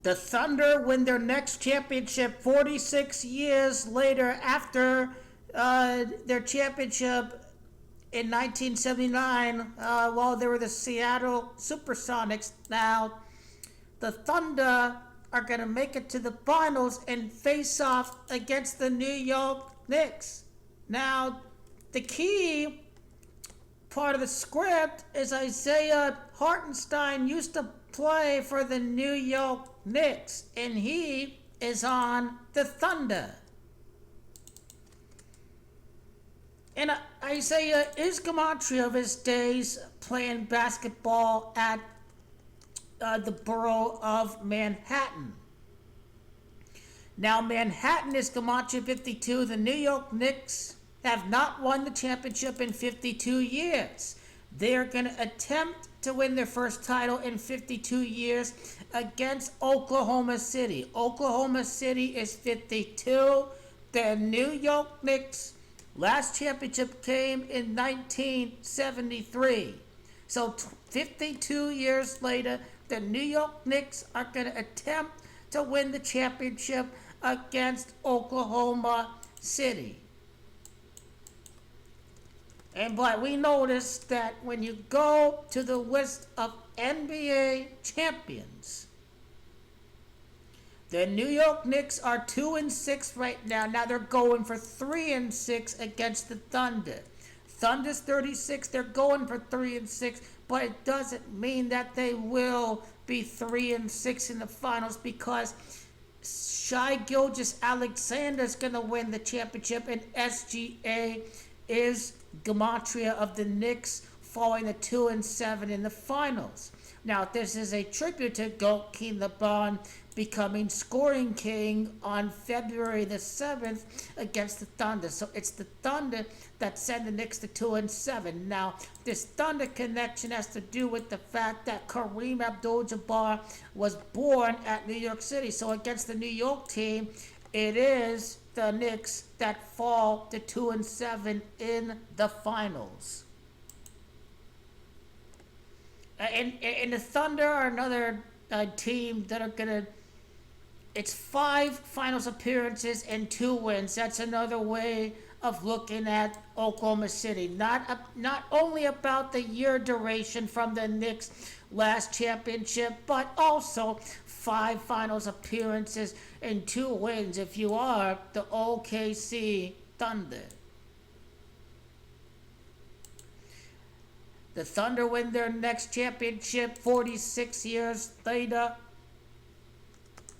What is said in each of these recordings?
The Thunder win their next championship 46 years later after their championship in 1979 while they were the Seattle Supersonics. Now, the Thunder are going to make it to the finals and face off against the New York Knicks. Now, the key part of the script is Isaiah Hartenstein used to play for the New York Knicks, and he is on the Thunder. And Isaiah is gematria of his days playing basketball at the borough of Manhattan. Now, Manhattan is gematria 52. The New York Knicks have not won the championship in 52 years. They're going to attempt to win their first title in 52 years against Oklahoma City. Oklahoma City is 52. The New York Knicks last championship came in 1973. So 52 years later, the New York Knicks are going to attempt to win the championship against Oklahoma City. But we noticed that when you go to the list of NBA champions, the New York Knicks are 2-6 right now. Now they're going for 3-6 against the Thunder. Thunder's 36. They're going for 3-6, but it doesn't mean that they will be 3-6 in the finals because Shai Gilgeous-Alexander is going to win the championship, and SGA is gematria of the Knicks, falling to 2-7 in the finals. Now, this is a tribute to Goat-King LeBron becoming scoring king on February the 7th against the Thunder. So it's the Thunder that sent the Knicks to 2-7. Now, this Thunder connection has to do with the fact that Kareem Abdul-Jabbar was born at New York City. So against the New York team, it is the Knicks that fall to 2-7 in the finals. And the Thunder are another team that are going to... It's 5 finals appearances and 2 wins. That's another way of looking at Oklahoma City. Not only about the year duration from the Knicks' last championship, but also 5 finals appearances and 2 wins if you are the OKC Thunder. The Thunder win their next championship 46 years later.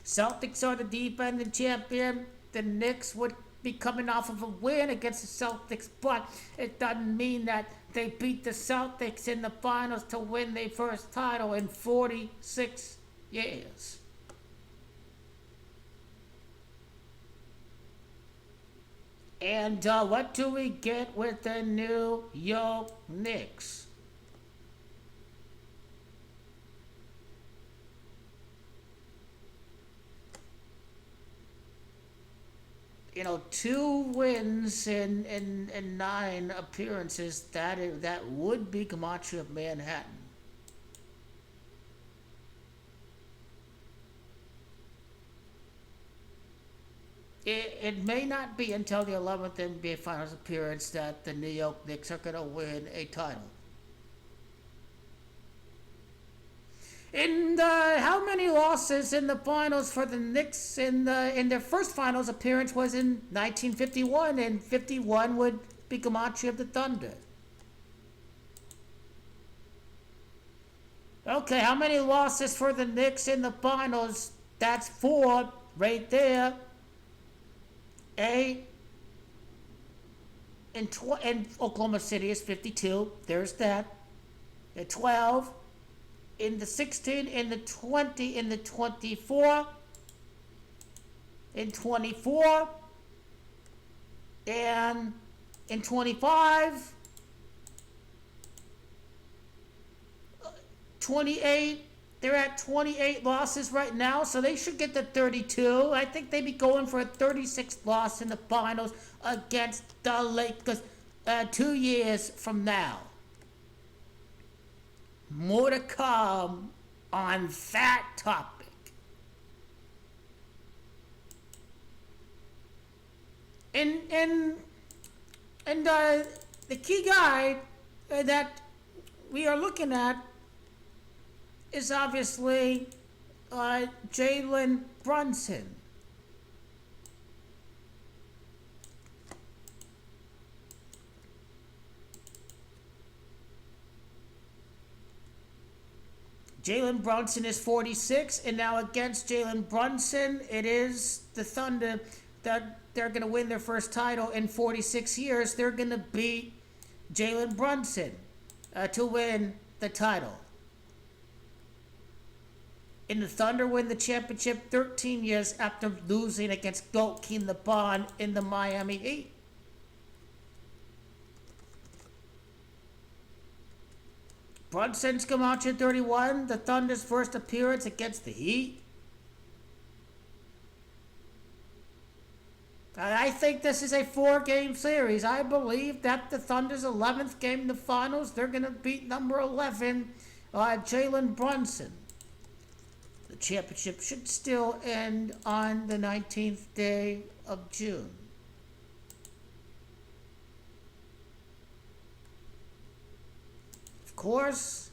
Celtics are the defending champion. The Knicks would be coming off of a win against the Celtics, but it doesn't mean that they beat the Celtics in the finals to win their first title in 46 years. And what do we get with the New York Knicks? You know, 2 wins in 9 appearances. That would be gematria of Manhattan. It may not be until the 11th NBA Finals appearance that the New York Knicks are going to win a title. And how many losses in the finals for the Knicks in their first finals appearance was in 1951, and 51 would be gematria of the Thunder. Okay, how many losses for the Knicks in the finals? That's 4 right there. And Oklahoma City is 52. There's that. 12. In the 16, in the 20, in the 24, in 24, and in 25, 28. They're at 28 losses right now, so they should get to 32. I think they'd be going for a 36th loss in the finals against the Lakers 2 years from now. More to come on that topic. And and the key guy that we are looking at is obviously Jalen Brunson. Jalen Brunson is 46, and now against Jalen Brunson, it is the Thunder that they're going to win their first title in 46 years. They're going to beat Jalen Brunson to win the title. And the Thunder win the championship 13 years after losing against Goat King LeBron in the Miami Heat. Brunson's come out to 31, the Thunder's first appearance against the Heat. I think this is a 4-game series. I believe that the Thunder's 11th game in the finals, they're going to beat number 11, Jalen Brunson. The championship should still end on the 19th day of June. Of course,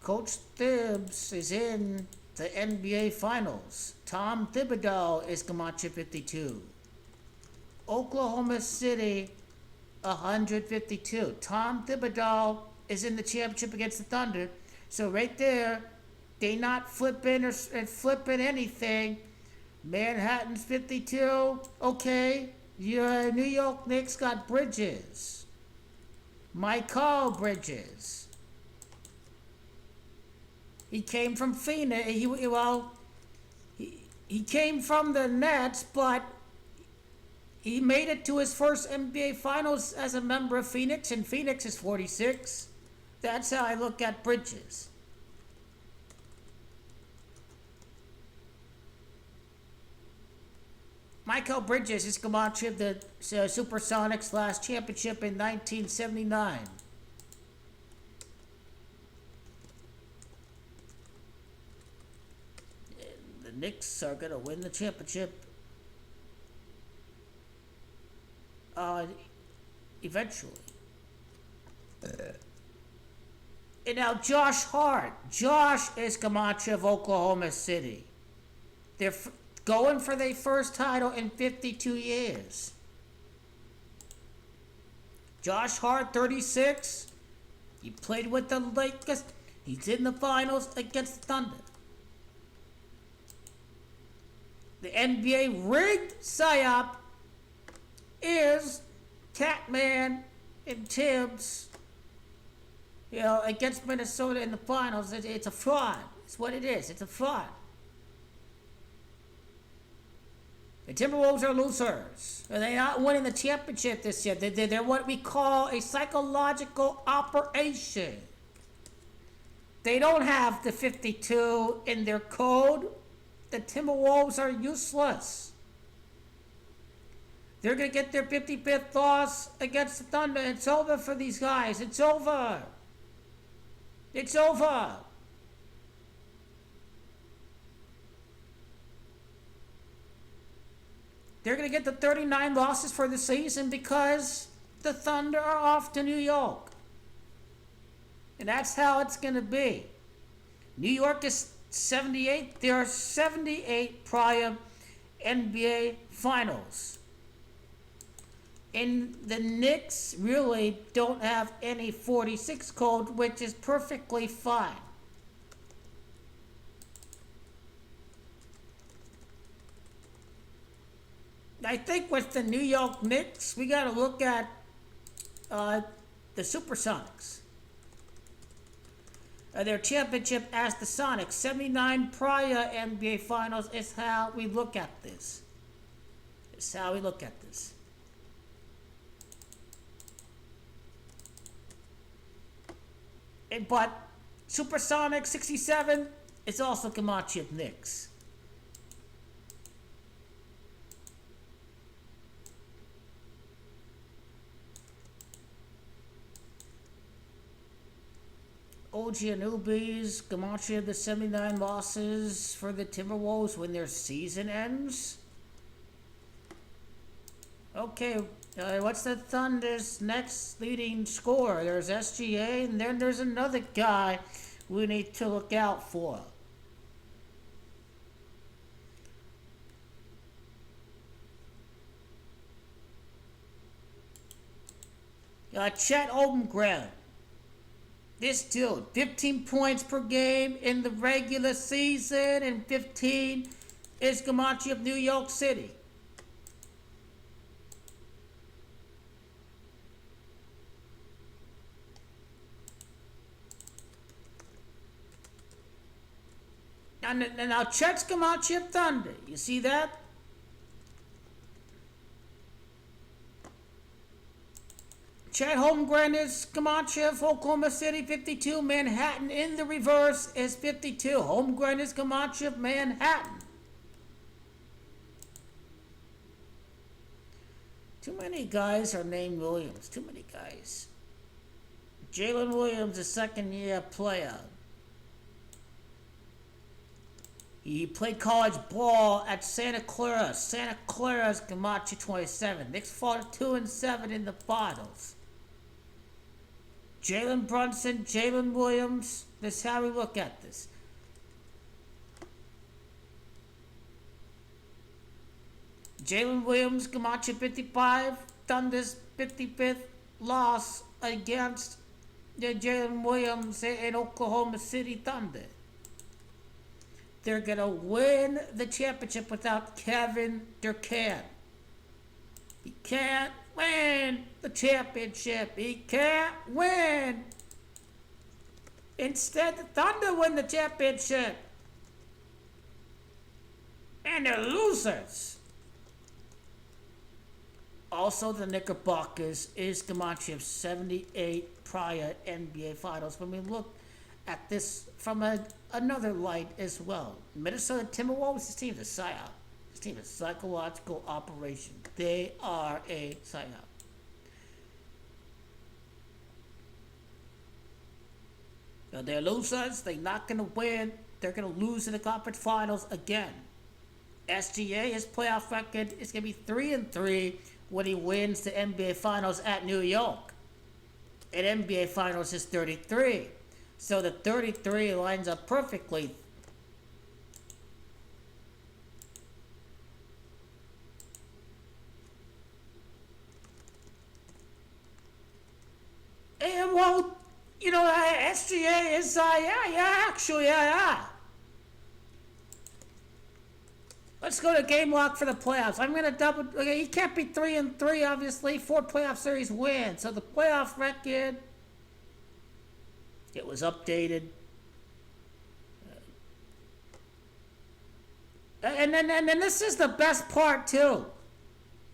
Coach Thibs is in the NBA Finals. Tom Thibodeau is Camacho 52. Oklahoma City 152. Tom Thibodeau is in the championship against the Thunder. So right there, they not flipping anything. Manhattan's 52. Okay, your New York Knicks got Bridges. Michael Bridges. He came from Phoenix. He came from the Nets, but he made it to his first NBA Finals as a member of Phoenix, and Phoenix is 46. That's how I look at Bridges. Michael Bridges is Camacho of the Supersonics last championship in 1979. The Knicks are going to win the championship eventually. And now Josh Hart. Josh is Camacho of Oklahoma City. They're going for their first title in 52 years. Josh Hart, 36. He played with the Lakers. He's in the finals against the Thunder. The NBA rigged psyop is Catman and Tibbs, against Minnesota in the finals. It's a fraud. It's what it is. It's a fraud. The Timberwolves are losers. They're not winning the championship this year. They're what we call a psychological operation. They don't have the 52 in their code. The Timberwolves are useless. They're going to get their 55th loss against the Thunder. It's over for these guys. It's over. It's over. They're going to get the 39 losses for the season because the Thunder are off to New York. And that's how it's going to be. New York is 78. There are 78 prior NBA Finals. And the Knicks really don't have any 46 code, which is perfectly fine. I think with the New York Knicks, we got to look at the Supersonics. Their championship as the Sonics. 79 prior NBA Finals is how we look at this. It's how we look at this. But Supersonics 67 is also Camacho Knicks. OG Anunoby's Camacho the 79 losses for the Timberwolves when their season ends. Okay, what's the Thunder's next leading scorer? There's SGA, and then there's another guy we need to look out for. Chet Holmgren. This dude, 15 points per game in the regular season, and 15 is Gamache of New York City. And now Chet's Gamache of Thunder. You see that? Chet Holmgren is Gamache of Oklahoma City, 52. Manhattan in the reverse is 52. Holmgren is Gamache of Manhattan. Too many guys are named Williams. Too many guys. Jalen Williams, a second-year player. He played college ball at Santa Clara. Santa Clara's Gamache 27. Knicks fall to 2-7 in the finals. Jalen Brunson, Jalen Williams. This is how we look at this. Jalen Williams, Gamache 55. Thunder's 55th loss against the Jalen Williams in Oklahoma City Thunder. They're going to win the championship without Kevin Durant. He can't win the championship. He can't win. Instead, the Thunder win the championship. And they're losers. Also, the Knickerbockers is Gamache of 78 prior NBA Finals. When we look at this from another light as well. Minnesota Timberwolves, this team is a psyop. This team is psychological operation. They are a psyop. Now, they're losers. They're not going to win. They're going to lose in the conference finals again. SGA, his playoff record is going to be 3-3 when he wins the NBA Finals at New York. And NBA Finals is 33. So the 33 lines up perfectly. And well, you know, SGA is, yeah. Let's go to game lock for the playoffs. I'm going to double, okay, he can't be 3-3, obviously. 4 playoff series wins. So the playoff record, it was updated. And then this is the best part, too.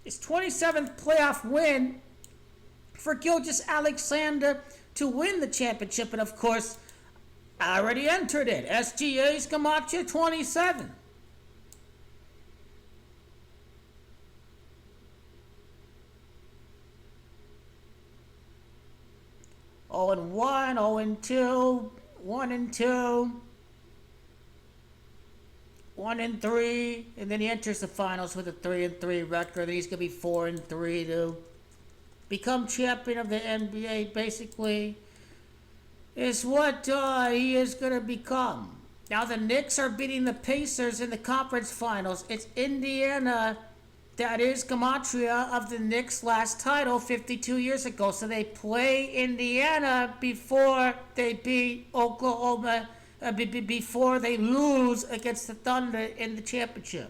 His 27th playoff win for Gilgeous-Alexander to win the championship. And, of course, I already entered it. SGA's Gamache 27. Oh and 1, 0 and 2, 1 and 2, 1 and 3, and then he enters the finals with a 3-3 record. And he's gonna be 4-3 to become champion of the NBA. Basically, is what he is gonna become. Now the Knicks are beating the Pacers in the conference finals. It's Indiana that is gematria of the Knicks' last title 52 years ago. So they play Indiana before they beat Oklahoma, before they lose against the Thunder in the championship.